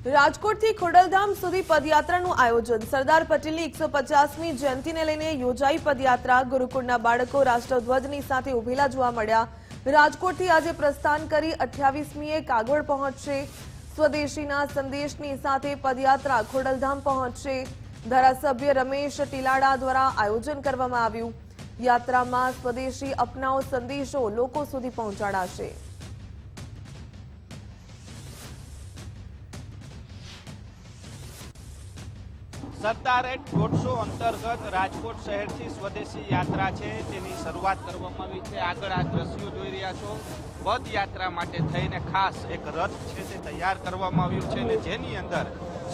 રાજકોટથી ખોડલધામ સુધી પદયાત્રાનું આયોજન સરદાર પટેલની 150મી જયંતિને લઈને યોજાઈ પદયાત્રા ગુરુકુળના બાળકો રાષ્ટ્રધ્વજની સાથે ઉભેલા જોવા મળ્યા। રાજકોટથી આજે પ્રસ્થાન કરી 28મીએ કાગવડ પહોંચશે। સ્વદેશીના સંદેશની સાથે પદયાત્રા ખોડલધામ પહોંચશે। ધારાસભ્ય રમેશ ટીલાડા દ્વારા આયોજન કરવામાં આવ્યું। યાત્રામાં સ્વદેશી અપનાવો સંદેશો લોકો સુધી પહોંચાડાશે। સરદારેટ રોડ અંતર્ગત રાજકોટ શહેરથી સ્વદેશી યાત્રા છે તેની શરૂઆત કરવામાં આવી છે। આગળ આ દ્રશ્યો જોઈ રહ્યા છો, પદયાત્રા માટે થઈને ખાસ એક રથ છે તે તૈયાર કરવામાં આવ્યું છે અને જેની અંદર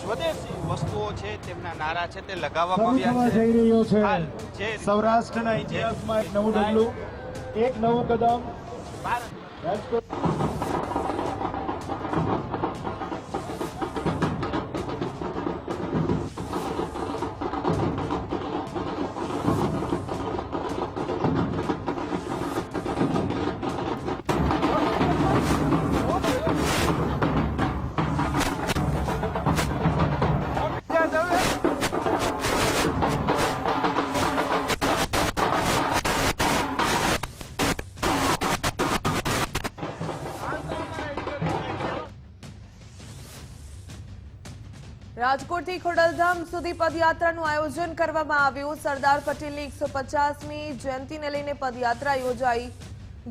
સ્વદેશી વસ્તુઓ છે તેમના નારા છે તે લગાવવામાં આવ્યા છે। સૌરાષ્ટ્રના ઇતિહાસમાં એક નવું ડગલું, એક નવું કદમ રાજકોટ। રાજકોટથી ખોડલધામ સુધી પદયાત્રાનું આયોજન કરવામાં આવ્યું। સરદાર પટેલની 150મી જયંતિને લઈને પદયાત્રા યોજાઈ।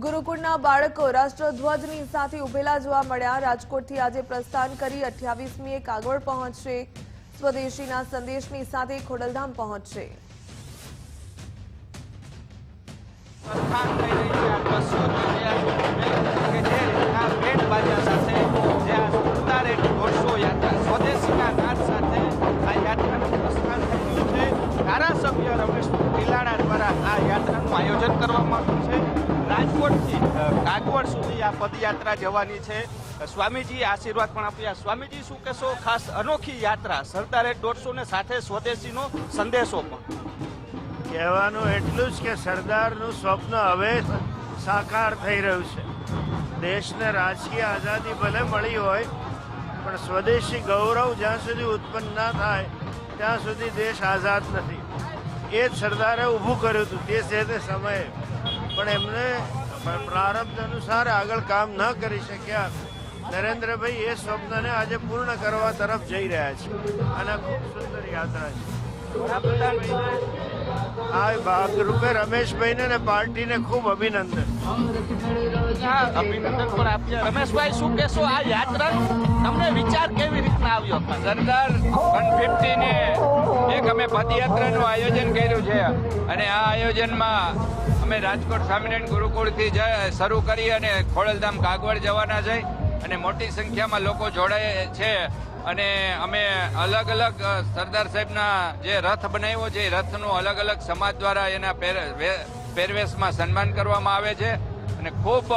ગુરુકુળના બાળકો રાષ્ટ્રધ્વજની સાથે ઉભેલા જોવા મળ્યા। રાજકોટથી આજે પ્રસ્થાન કરી 28મીએ કાગવડ પહોંચશે। સ્વદેશીના સંદેશની સાથે ખોડલધામ પહોંચશે। ધારાસભ્ય રમેશ ટીલાડા દ્વારા આ યાત્રાનું આયોજન કરવામાં આવ્યું છે। રાજકોટથી કાગવડ સુધી આ પદયાત્રા જવાની છે। સ્વામીજી આશીર્વાદ પણ આપ્યા। સ્વામીજી શું કહેશો? ખાસ અનોખી યાત્રા સરદારેટ 150 ને સાથે સ્વદેશીનો સંદેશો પણ કહેવાનું એટલું જ કે સરદારનું સ્વપ્ન હવે સાકાર થઈ રહ્યું છે। દેશને રાજકીય આઝાદી ભલે મળી હોય પણ સ્વદેશી ગૌરવ જ્યાં સુધી ઉત્પન્ન ના થાય ત્યાં સુધી દેશ આઝાદ નથી। એ જ સરદારે ઊભું કર્યું હતું તે સમયે, પણ એમને પ્રારબ્ધ અનુસાર આગળ કામ ન કરી શક્યા। નરેન્દ્રભાઈ એ સ્વપ્નને આજે પૂર્ણ કરવા તરફ જઈ રહ્યા છે અને ખૂબ સુંદર યાત્રા છે। આ ભાગરૂપે રમેશભાઈને અને પાર્ટીને ખૂબ અભિનંદન પણ આપ્યા। રમેશભાઈ શું કહેશો? આ યાત્રાનો તમને વિચાર કેવી રીતના આવ્યો? સરદાર 150 ને એક અમે પદયાત્રાનું આયોજન કર્યું છે અને આ આયોજનમાં અમે રાજકોટ સ્વામિનારાયણ ગુરુકુળથી શરૂ કરી અને ખોડલધામ કાગવડ જવાના છે અને મોટી સંખ્યામાં લોકો જોડાય છે અને અમે અલગ અલગ સરદાર સાહેબના જે રથ બનાવ્યો છે એ રથનું અલગ અલગ સમાજ દ્વારા એના પહેરવેશમાં સન્માન કરવામાં આવે છે અને ખૂબ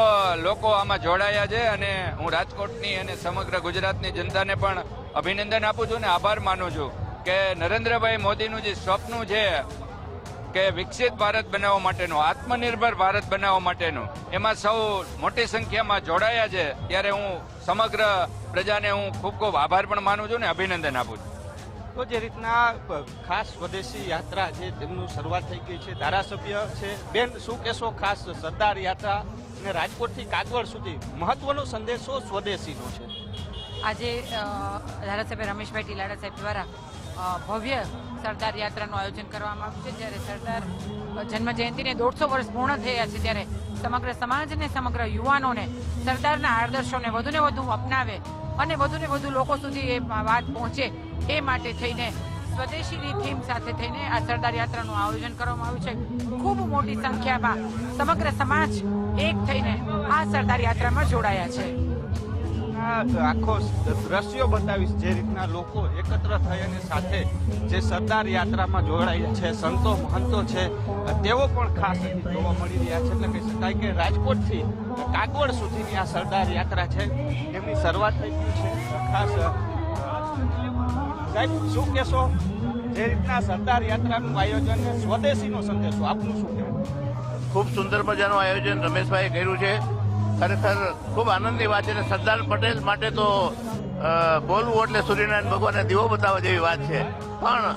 લોકો આમાં જોડાયા છે અને હું રાજકોટની અને સમગ્ર ગુજરાતની જનતાને પણ અભિનંદન આપું છું અને આભાર માનું છું કે નરેન્દ્રભાઈ મોદીનું જે સ્વપ્ન છે કે વિકસિત ભારત બનાવવા માટેનું, આત્મનિર્ભર ભારત બનાવવા માટેનું, એમાં સૌ મોટી સંખ્યામાં જોડાયા છે ત્યારે હું સમગ્ર પ્રજાને હું ખૂબ ખૂબ આભાર પણ માનું છું ને અભિનંદન આપું છું। તો જે રીતના ખાસ સ્વદેશી યાત્રા છે તેમનું શરૂઆત થઈ ગઈ છે। ધારાસભ્ય છે બેન, શું કહેશો? ખાસ સરદાર યાત્રા અને રાજકોટથી કાગવડ સુધી મહત્વનો સંદેશો સ્વદેશીનો છે। આજે ધારાસભ્ય રમેશભાઈ ટીલાડા સાહેબ દ્વારા ભવ્ય સરદાર યાત્રાનું આયોજન કરવામાં આવ્યું છે। જ્યારે સરદાર જન્મ જયંતિને 150 વર્ષ પૂર્ણ થયા છે ત્યારે સમગ્ર સમાજને, સમગ્ર યુવાનોને સરદારના આદર્શોને વધુને વધુ અપનાવે અને વધુને વધુ લોકો સુધી એ વાત પહોંચે એ માટે થઈને સ્વદેશીની થીમ સાથે થઈને આ સરદાર યાત્રાનું આયોજન કરવામાં આવ્યું છે। ખૂબ મોટી સંખ્યામાં સમગ્ર સમાજ એક થઈને આ સરદાર યાત્રામાં જોડાયા છે। આખો દ્રશ્યો બતાવીશ જે રીતના લોકો એકત્ર થઈ અને સાથે જે સરદાર યાત્રામાં જોડાયા છે, સંતો મહંતો છે તેઓ પણ ખાસ જોવા મળી રહ્યા છે। એટલે કહી શકાય કે રાજકોટથી કાગવડ સુધીની આ સરદાર યાત્રા છે એમની શરૂઆત થઈ ગઈ છે। ખાસ સાહેબ શું કહેશો? જે રીતના સરદાર યાત્રાનું આયોજન, સ્વદેશીનો સંદેશો, આપનું શું કહેવું? ખૂબ સુંદર મજાનું આયોજન રમેશભાઈએ કર્યું છે। ખરેખર ખૂબ આનંદની વાત છે। સરદાર પટેલ માટે તો બોલવું એટલે સૂર્યનારાયણ ભગવાનને દીવો બતાવવા જેવી વાત છે. પણ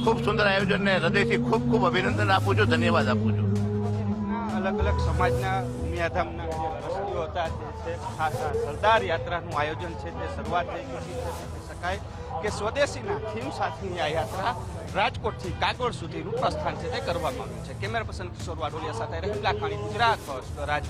ખૂબ સુંદર આયોજનને હૃદયથી ખૂબ ખૂબ અભિનંદન આપું છું, ધન્યવાદ આપું છું. અલગ અલગ સમાજના ઉમિયાધામના જે ટ્રસ્ટીઓ હતા તે છે ખાસ આ સરદાર યાત્રાનું આયોજન છે તે શરૂઆત થઈ ચૂકી છે. કહી શકાય કે સ્વદેશીના થીમ સાથેની આ યાત્રા રાજકોટથી કાગવડ સુધીનું પ્રસ્થાન છે તે કરવામાં આવ્યું છે. કેમેરા પર્સન કિશોર વાડોલિયા સાથે રહીમ લાખાણી, ગુજરાત ફર્સ્ટ, રાજકોટ.